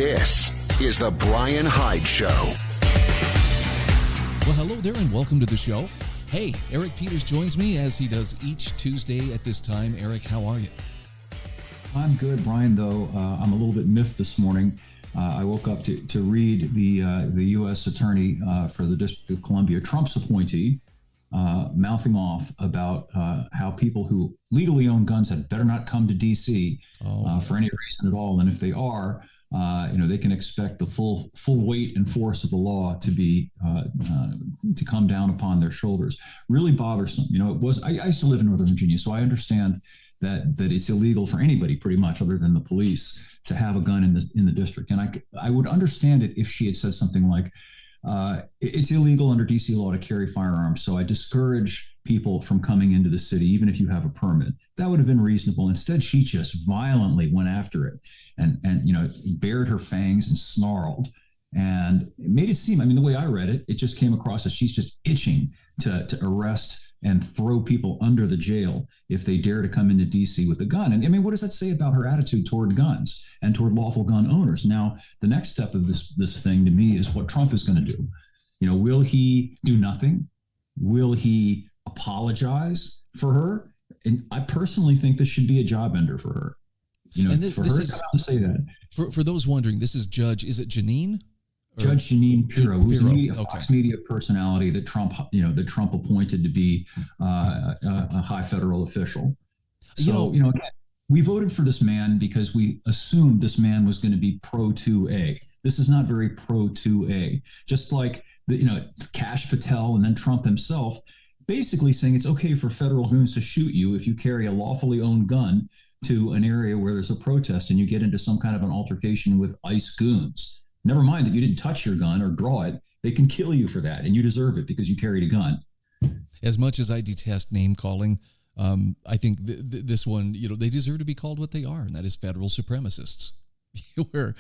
This is the Bryan Hyde Show. Well, hello there and welcome to the show. Hey, Eric Peters joins me as he does each Tuesday at this time. Eric, how are you? I'm good, Brian, though I'm a little bit miffed this morning. I woke up to read the U.S. Attorney for the District of Columbia, Trump's appointee, mouthing off about how people who legally own guns had better not come to D.C. For any reason at all. And if they are, they can expect the full weight and force of the law to be to come down upon their shoulders. Really bothersome. I used to live in Northern Virginia, so I understand that it's illegal for anybody, pretty much, other than the police, to have a gun in the district. And I would understand it if she had said something like, it's illegal under DC law to carry firearms, so I discourage people from coming into the city, even if you have a permit. That would have been reasonable. Instead, she just violently went after it and bared her fangs and snarled. And it made it seem, the way I read it, it just came across as she's just itching to arrest and throw people under the jail if they dare to come into D.C. with a gun. And what does that say about her attitude toward guns and toward lawful gun owners? Now, the next step of this thing to me is what Trump is going to do. Will he do nothing? Will he apologize for her? And I personally think this should be a job ender for her. For her to come out and say that. For those wondering, this is is it Janine? Judge Janine Pirro, who's a Fox Media personality that Trump appointed to be a high federal official. So, we voted for this man because we assumed this man was going to be pro 2A. This is not very pro 2A. Just like Kash Patel and then Trump himself, basically saying it's okay for federal goons to shoot you if you carry a lawfully owned gun to an area where there's a protest and you get into some kind of an altercation with ICE goons. Never mind that you didn't touch your gun or draw it. They can kill you for that, and you deserve it because you carried a gun. As much as I detest name calling, I think this one, they deserve to be called what they are, and that is federal supremacists. Where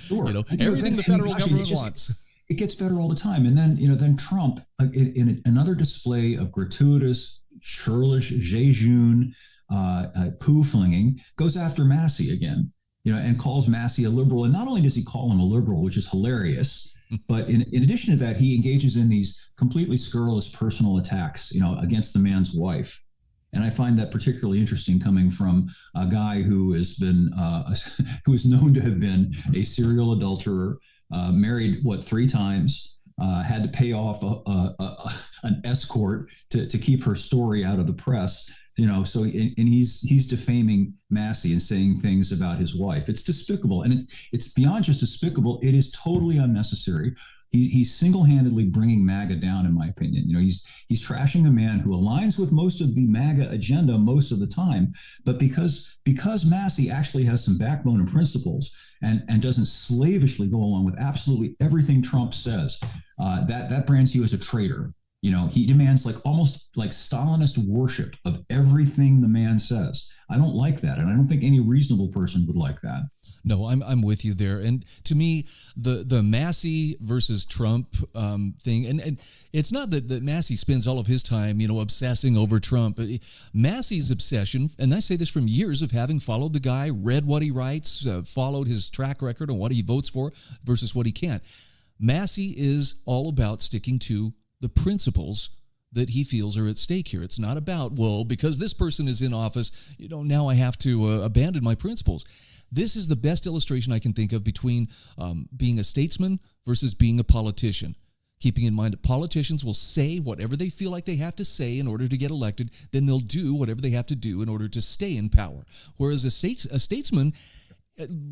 everything the federal government wants. It gets better all the time, and then Trump, in another display of gratuitous, churlish, jejune, poo-flinging, goes after Massey again. And calls Massey a liberal. And not only does he call him a liberal, which is hilarious, but in addition to that, he engages in these completely scurrilous personal attacks, against the man's wife. And I find that particularly interesting coming from a guy who is known to have been a serial adulterer, married, 3 times, had to pay off an escort to keep her story out of the press. So he's defaming Massey and saying things about his wife. It's despicable, and it's beyond just despicable. It is totally unnecessary. He's single-handedly bringing MAGA down, in my opinion. He's trashing a man who aligns with most of the MAGA agenda most of the time, but because Massey actually has some backbone and principles and doesn't slavishly go along with absolutely everything Trump says, that brands you as a traitor. He demands almost like Stalinist worship of everything the man says. I don't like that, and I don't think any reasonable person would like that. No, I'm with you there. And to me, the Massey versus Trump thing, and it's not that Massey spends all of his time, obsessing over Trump. Massey's obsession, and I say this from years of having followed the guy, read what he writes, followed his track record on what he votes for versus what he can't. Massey is all about sticking to the principles that he feels are at stake here. It's not about, because this person is in office, now I have to abandon my principles. This is the best illustration I can think of between being a statesman versus being a politician. Keeping in mind that politicians will say whatever they feel like they have to say in order to get elected, then they'll do whatever they have to do in order to stay in power. Whereas a statesman,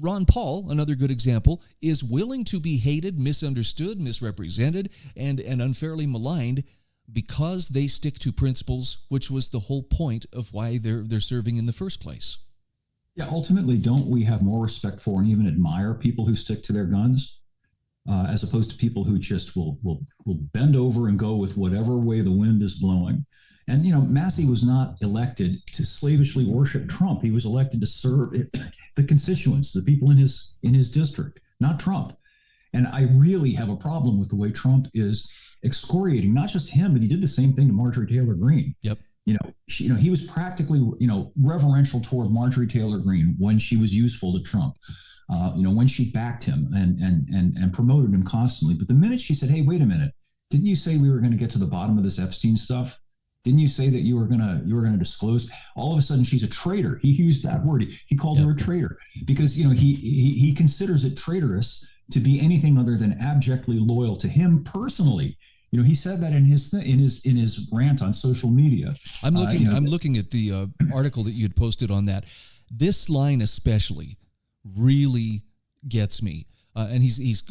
Ron Paul, another good example, is willing to be hated, misunderstood, misrepresented, and unfairly maligned because they stick to principles, which was the whole point of why they're serving in the first place. Yeah, ultimately, don't we have more respect for and even admire people who stick to their guns, as opposed to people who just will bend over and go with whatever way the wind is blowing? And, Massey was not elected to slavishly worship Trump. He was elected to serve the constituents, the people in his district, not Trump. And I really have a problem with the way Trump is excoriating not just him, but he did the same thing to Marjorie Taylor Greene. Yep. He was practically, reverential toward Marjorie Taylor Greene when she was useful to Trump. when she backed him and promoted him constantly. But the minute she said, "Hey, wait a minute, didn't you say we were going to get to the bottom of this Epstein stuff? Didn't you say that you were gonna disclose?" All of a sudden, she's a traitor. He used that word. He called her a traitor because he considers it traitorous to be anything other than abjectly loyal to him personally. He said that in his rant on social media. I'm looking at the article that you had posted on that. This line especially really gets me. And he's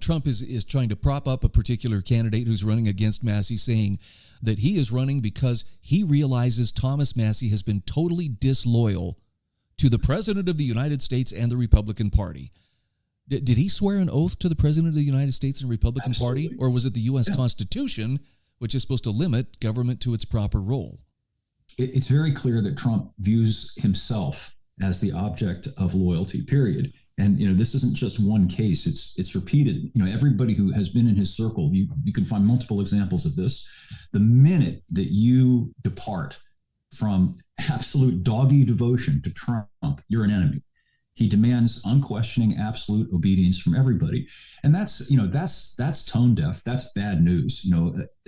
Trump is trying to prop up a particular candidate who's running against Massey, saying that he is running because he realizes Thomas Massey has been totally disloyal to the President of the United States and the Republican Party. Did he swear an oath to the President of the United States and Republican Party, or was it the U.S. Constitution, which is supposed to limit government to its proper role? It's very clear that Trump views himself as the object of loyalty, period. And this isn't just one case; it's repeated. Everybody who has been in his circle, you can find multiple examples of this. The minute that you depart from absolute doggy devotion to Trump, you're an enemy. He demands unquestioning, absolute obedience from everybody, and that's tone deaf. That's bad news.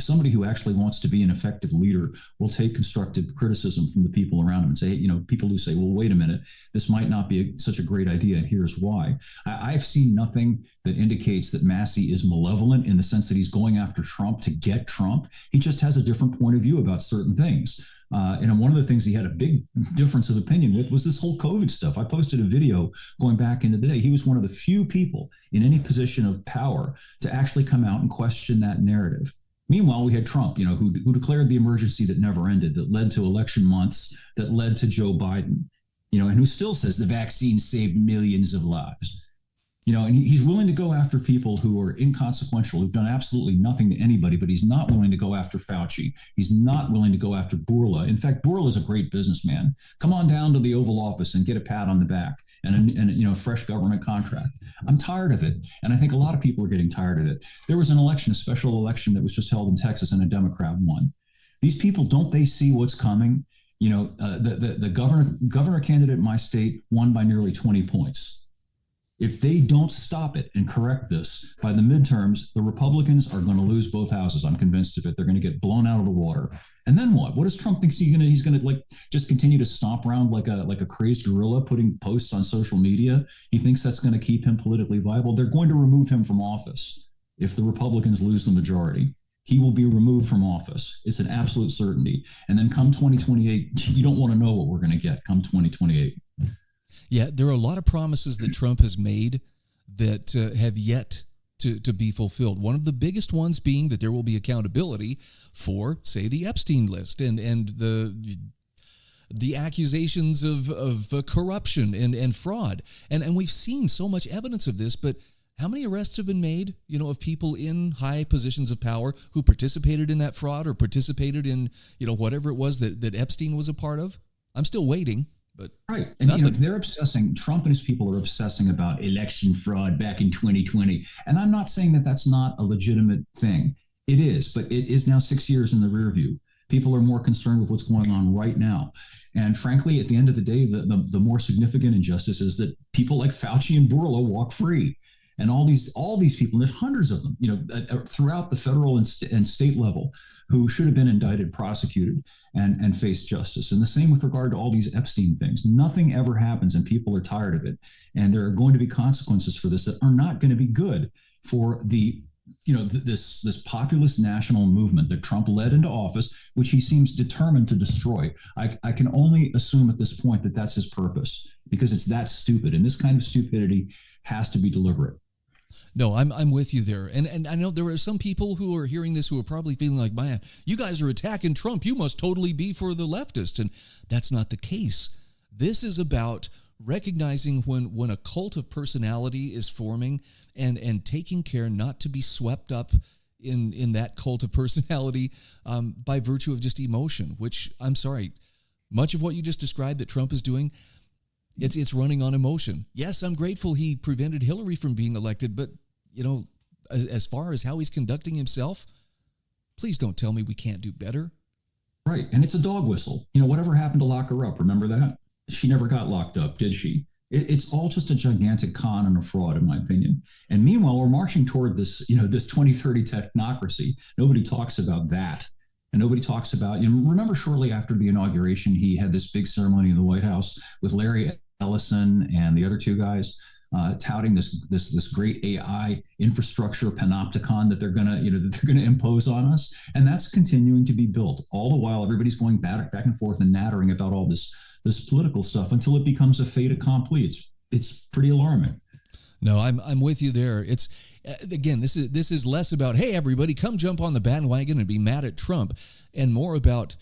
Somebody who actually wants to be an effective leader will take constructive criticism from the people around him and say, people who say, "Well, wait a minute, this might not be such a great idea, and here's why." I've seen nothing that indicates that Massey is malevolent in the sense that he's going after Trump to get Trump. He just has a different point of view about certain things. And one of the things he had a big difference of opinion with was this whole COVID stuff. I posted a video going back into the day. He was one of the few people in any position of power to actually come out and question that narrative. Meanwhile, we had Trump, who declared the emergency that never ended, that led to election months, that led to Joe Biden, and who still says the vaccine saved millions of lives. And he's willing to go after people who are inconsequential, who've done absolutely nothing to anybody, but he's not willing to go after Fauci. He's not willing to go after Bourla. In fact, Bourla is a great businessman. Come on down to the Oval Office and get a pat on the back and a fresh government contract. I'm tired of it. And I think a lot of people are getting tired of it. There was an election, a special election that was just held in Texas, and a Democrat won. These people, don't they see what's coming? The governor candidate in my state won by nearly 20 points. If they don't stop it and correct this by the midterms, the Republicans are going to lose both houses. I'm convinced of it. They're going to get blown out of the water. And then what? What does Trump think he's going to just continue to stomp around like a crazed gorilla, putting posts on social media? He thinks that's going to keep him politically viable. They're going to remove him from office if the Republicans lose the majority. He will be removed from office. It's an absolute certainty. And then come 2028, you don't want to know what we're going to get come 2028. Yeah, there are a lot of promises that Trump has made that have yet to be fulfilled. One of the biggest ones being that there will be accountability for, say, the Epstein list and the accusations of corruption and fraud. And we've seen so much evidence of this, but how many arrests have been made, of people in high positions of power who participated in that fraud or participated in, whatever it was that Epstein was a part of? I'm still waiting. But right. And they're obsessing, Trump and his people are obsessing about election fraud back in 2020. And I'm not saying that that's not a legitimate thing. It is, but it is now 6 years in the rear view. People are more concerned with what's going on right now. And frankly, at the end of the day, the more significant injustice is that people like Fauci and Bourla walk free. And all these people, there's hundreds of them, throughout the federal and state level, who should have been indicted, prosecuted, and face justice. And the same with regard to all these Epstein things. Nothing ever happens, and people are tired of it. And there are going to be consequences for this that are not going to be good for this populist national movement that Trump led into office, which he seems determined to destroy. I can only assume at this point that that's his purpose, because it's that stupid. And this kind of stupidity has to be deliberate. No, I'm with you there. And I know there are some people who are hearing this who are probably feeling like, man, you guys are attacking Trump. You must totally be for the leftists. And that's not the case. This is about recognizing when a cult of personality is forming and taking care not to be swept up in that cult of personality by virtue of just emotion, which, I'm sorry, much of what you just described that Trump is doing, it's running on emotion. Yes, I'm grateful he prevented Hillary from being elected, but, as far as how he's conducting himself, please don't tell me we can't do better. Right, and it's a dog whistle. Whatever happened to lock her up, remember that? She never got locked up, did she? It's all just a gigantic con and a fraud, in my opinion. And meanwhile, we're marching toward this, this 2030 technocracy. Nobody talks about that. And nobody talks about, remember shortly after the inauguration, he had this big ceremony in the White House with Larry Ellison and the other two guys touting this great AI infrastructure panopticon that they're gonna impose on us, and that's continuing to be built. All the while, everybody's going back and forth and nattering about all this political stuff until it becomes a fait accompli. It's pretty alarming. No, I'm with you there. It's again, this is less about, hey, everybody, come jump on the bandwagon and be mad at Trump, and more about,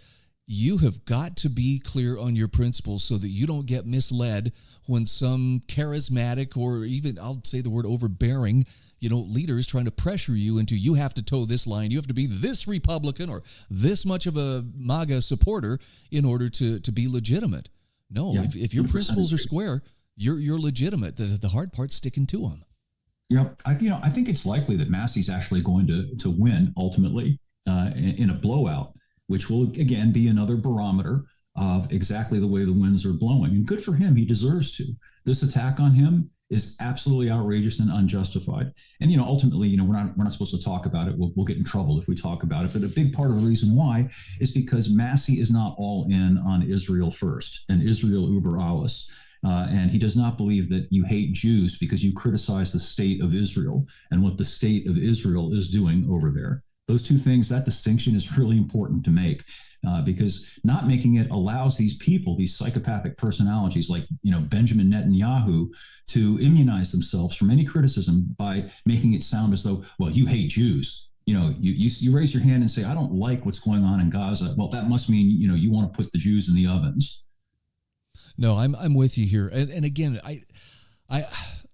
you have got to be clear on your principles so that you don't get misled when some charismatic, or even, I'll say the word overbearing, leader is trying to pressure you into, you have to toe this line, you have to be this Republican or this much of a MAGA supporter in order to be legitimate. No, yeah, if your principles are square, you're legitimate. The hard part's sticking to them. Yep. I think it's likely that Massey's actually going to win ultimately in a blowout, which will again be another barometer of exactly the way the winds are blowing. And good for him. He deserves to. This attack on him is absolutely outrageous and unjustified. And ultimately, we're not supposed to talk about it. We'll get in trouble if we talk about it. But a big part of the reason why is because Massey is not all in on Israel first and Israel über alles. And he does not believe that you hate Jews because you criticize the state of Israel and what the state of Israel is doing over there. Those two things, that distinction is really important to make, because not making it allows these people, these psychopathic personalities like, Benjamin Netanyahu, to immunize themselves from any criticism by making it sound as though, well, you hate Jews. You raise your hand and say, I don't like what's going on in Gaza. Well, that must mean, you want to put the Jews in the ovens. No, I'm with you here. And again, I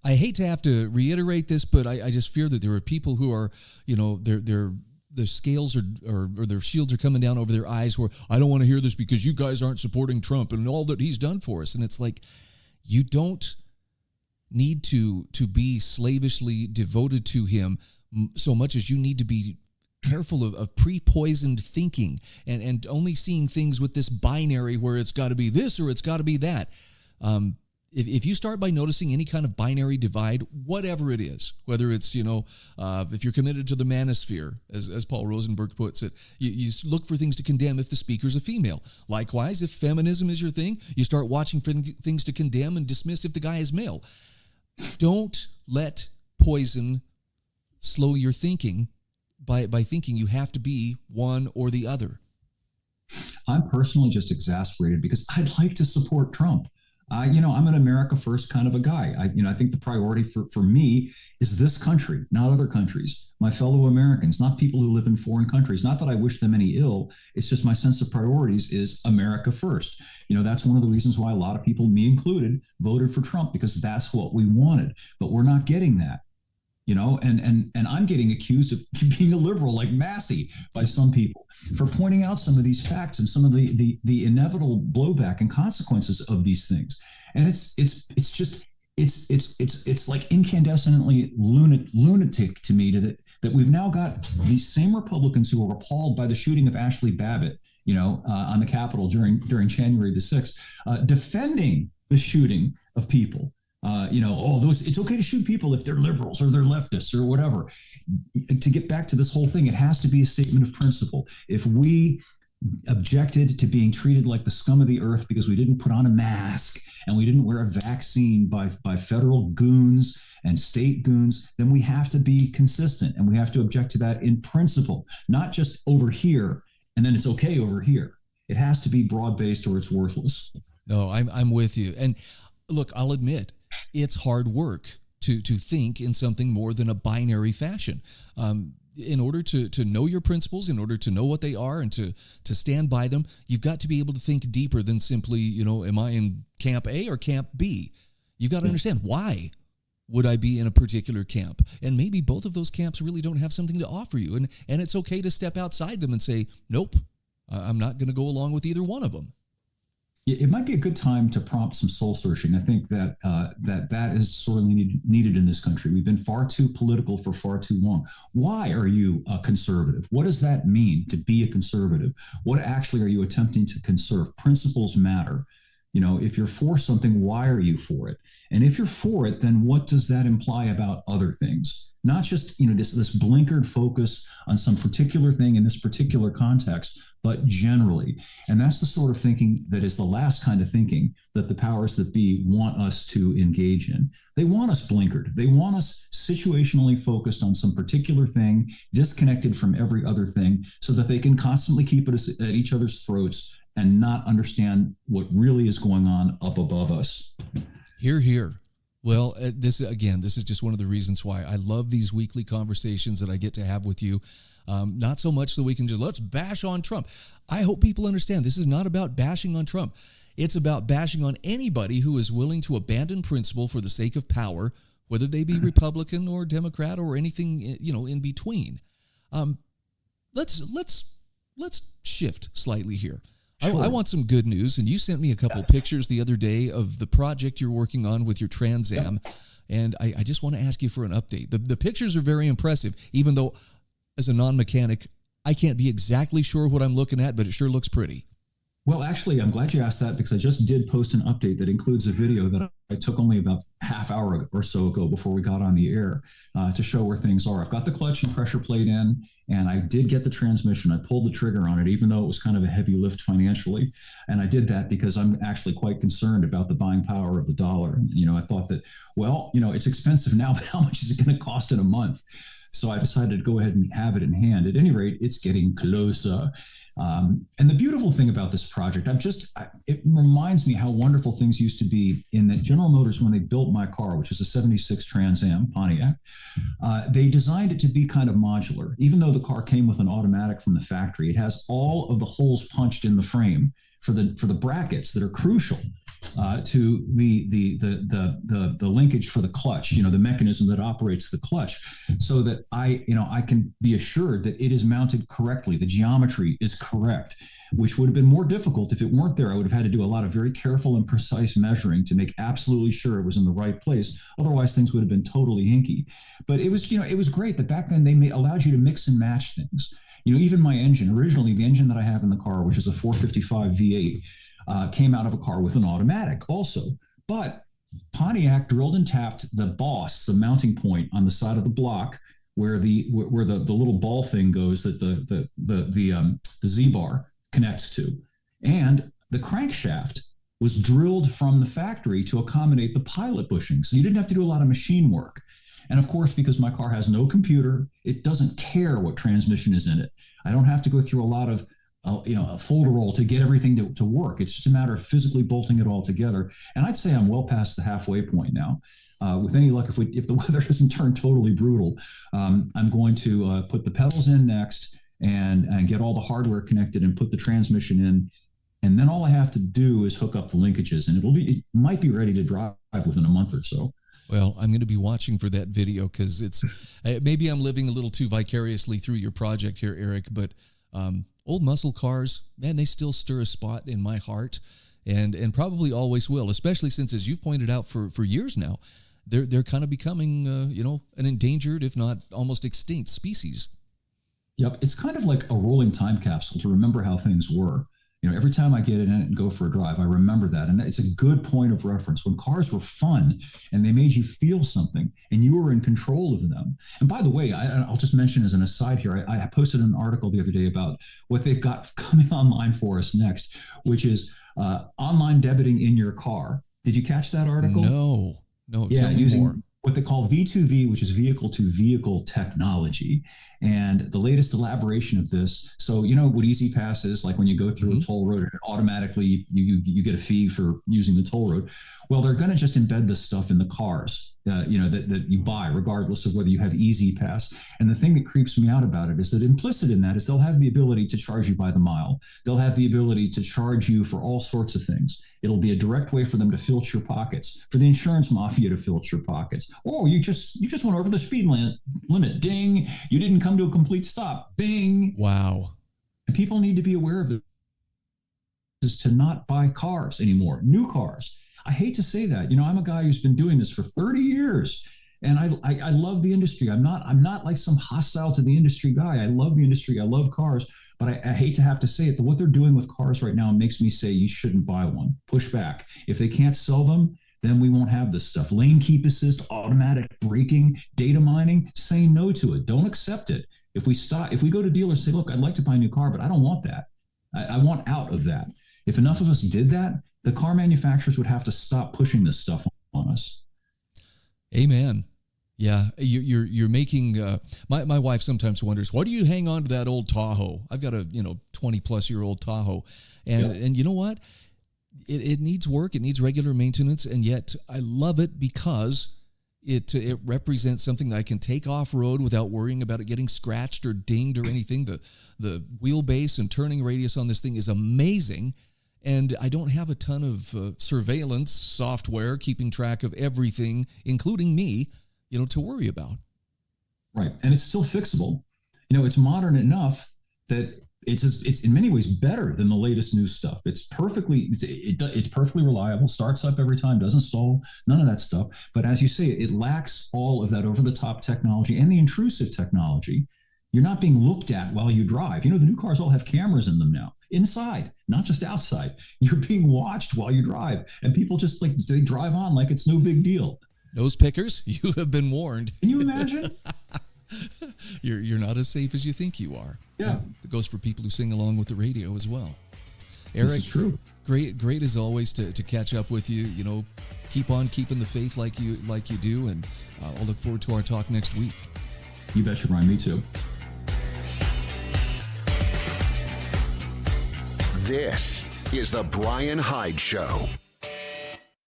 hate to have to reiterate this, but I just fear that there are people who are, the scales or their shields are coming down over their eyes, where I don't want to hear this because you guys aren't supporting Trump and all that he's done for us. And it's like, you don't need to be slavishly devoted to him so much as you need to be careful of pre-poisoned thinking and only seeing things with this binary where it's got to be this or it's got to be that. If you start by noticing any kind of binary divide, whatever it is, whether it's, if you're committed to the manosphere, as Paul Rosenberg puts it, you look for things to condemn if the speaker's a female. Likewise, if feminism is your thing, you start watching for things to condemn and dismiss if the guy is male. Don't let poison slow your thinking by thinking you have to be one or the other. I'm personally just exasperated because I'd like to support Trump. I'm an America first kind of a guy. I think the priority for me is this country, not other countries, my fellow Americans, not people who live in foreign countries. Not that I wish them any ill. It's just my sense of priorities is America first. That's one of the reasons why a lot of people, me included, voted for Trump, because that's what we wanted. But we're not getting that. And I'm getting accused of being a liberal like Massey by some people for pointing out some of these facts and some of the inevitable blowback and consequences of these things. And it's like incandescently lunatic to me that we've now got these same Republicans who were appalled by the shooting of Ashley Babbitt, on the Capitol during January the 6th, defending the shooting of people. It's okay to shoot people if they're liberals or they're leftists or whatever. To get back to this whole thing, it has to be a statement of principle. If we objected to being treated like the scum of the earth because we didn't put on a mask and we didn't wear a vaccine by federal goons and state goons, then we have to be consistent and we have to object to that in principle, not just over here and then it's okay over here. It has to be broad-based or it's worthless. No, I'm with you. And look, I'll admit, it's hard work to think in something more than a binary fashion. In order to know your principles, in order to know what they are and to stand by them, you've got to be able to think deeper than simply, am I in camp A or camp B? You've got to understand, why would I be in a particular camp? And maybe both of those camps really don't have something to offer you. And it's okay to step outside them and say, nope, I'm not going to go along with either one of them. It might be a good time to prompt some soul searching. I think that that is sorely needed in this country. We've been far too political for far too long. Why are you a conservative? What does that mean to be a conservative? What actually are you attempting to conserve? Principles matter. If you're for something, why are you for it? And if you're for it, then what does that imply about other things? Not just, this blinkered focus on some particular thing in this particular context, but generally. And that's the sort of thinking that is the last kind of thinking that the powers that be want us to engage in. They want us blinkered. They want us situationally focused on some particular thing, disconnected from every other thing, so that they can constantly keep us at each other's throats and not understand what really is going on up above us. Hear, hear. Well, this is just one of the reasons why I love these weekly conversations that I get to have with you. Not so much so we can just let's bash on Trump. I hope people understand this is not about bashing on Trump. It's about bashing on anybody who is willing to abandon principle for the sake of power, whether they be Republican or Democrat or anything, in between. Let's shift slightly here. Sure. I want some good news, and you sent me a couple of pictures the other day of the project you're working on with your Trans Am, and I just want to ask you for an update. The pictures are very impressive, even though as a non-mechanic, I can't be exactly sure what I'm looking at, but it sure looks pretty. Well, actually, I'm glad you asked that, because I just did post an update that includes a video that I took only about half hour or so ago before we got on the air to show where things are. I've got the clutch and pressure plate in, and I did get the transmission. I pulled the trigger on it, even though it was kind of a heavy lift financially. And I did that because I'm actually quite concerned about the buying power of the dollar. And, I thought that, it's expensive now, but how much is it going to cost in a month? So I decided to go ahead and have it in hand. At any rate, it's getting closer. And the beautiful thing about this project, it reminds me how wonderful things used to be in that General Motors, when they built my car, which is a 76 Trans Am Pontiac, they designed it to be kind of modular. Even though the car came with an automatic from the factory, it has all of the holes punched in the frame for the brackets that are crucial to the linkage for the clutch, the mechanism that operates the clutch, so that I can be assured that it is mounted correctly. The geometry is correct, which would have been more difficult if it weren't there. I would have had to do a lot of very careful and precise measuring to make absolutely sure it was in the right place. Otherwise, things would have been totally hinky. But it was great that back then they allowed you to mix and match things. Even my engine, originally the engine that I have in the car, which is a 455 V8, came out of a car with an automatic also. But Pontiac drilled and tapped the boss, the mounting point on the side of the block where the little ball thing goes that the Z-bar connects to. And the crankshaft was drilled from the factory to accommodate the pilot bushing. So you didn't have to do a lot of machine work. And of course, because my car has no computer, it doesn't care what transmission is in it. I don't have to go through a lot of a folderol to get everything to work. It's just a matter of physically bolting it all together. And I'd say I'm well past the halfway point now. With any luck, if the weather doesn't turn totally brutal, I'm going to put the pedals in next and get all the hardware connected and put the transmission in. And then all I have to do is hook up the linkages, and it might be ready to drive within a month or so. Well, I'm going to be watching for that video, because it's maybe I'm living a little too vicariously through your project here, Eric, but old muscle cars, man, they still stir a spot in my heart, and probably always will, especially since, as you've pointed out for years now, they're kind of becoming an endangered, if not almost extinct species. Yep, it's kind of like a rolling time capsule to remember how things were. Every time I get in it and go for a drive, I remember that. And it's a good point of reference. When cars were fun and they made you feel something and you were in control of them. And by the way, I'll just mention as an aside here, I posted an article the other day about what they've got coming online for us next, which is online debiting in your car. Did you catch that article? No, Yeah, tell me more. What they call V2V, which is vehicle-to-vehicle technology. And the latest elaboration of this, so what Easy Pass is, like when you go through a toll road, and automatically you get a fee for using the toll road. Well, they're going to just embed this stuff in the cars, that you buy, regardless of whether you have Easy Pass. And the thing that creeps me out about it is that implicit in that is they'll have the ability to charge you by the mile. They'll have the ability to charge you for all sorts of things. It'll be a direct way for them to filch your pockets, for the insurance mafia to filch your pockets. Oh, you just went over the speed limit. Ding. You didn't come to a complete stop. Bing. Wow. And people need to be aware of this, is to not buy cars anymore, new cars. I hate to say that. I'm a guy who's been doing this for 30 years, and I love the industry. I'm not like some hostile to the industry guy. I love the industry. I love cars, but But I hate to have to say it, but what they're doing with cars right now makes me say you shouldn't buy one. Push back. If they can't sell them, then we won't have this stuff. Lane keep assist, automatic braking, data mining, say no to it. Don't accept it. If we go to dealers and say, look, I'd like to buy a new car, but I don't want that. I want out of that. If enough of us did that, the car manufacturers would have to stop pushing this stuff on us. Amen. Yeah, you're making. My wife sometimes wonders, why do you hang on to that old Tahoe? I've got a 20-plus-year-old Tahoe, and you know what? It needs work. It needs regular maintenance, and yet I love it because it represents something that I can take off road without worrying about it getting scratched or dinged or anything. The wheelbase and turning radius on this thing is amazing, and I don't have a ton of surveillance software keeping track of everything, including me, to worry about. Right, and it's still fixable. It's modern enough that it's in many ways better than the latest new stuff. It's perfectly reliable, starts up every time, doesn't stall, none of that stuff. But as you say, it lacks all of that over-the-top technology and the intrusive technology. You're not being looked at while you drive. The new cars all have cameras in them now, inside, not just outside. You're being watched while you drive, and people just they drive on like it's no big deal. Nose pickers, you have been warned. Can you imagine? You're not as safe as you think you are. Yeah. It goes for people who sing along with the radio as well. Eric, this is true. Great as always to catch up with you. Keep on keeping the faith like you do, and I'll look forward to our talk next week. You betcha, Brian. Me too. This is the Bryan Hyde Show.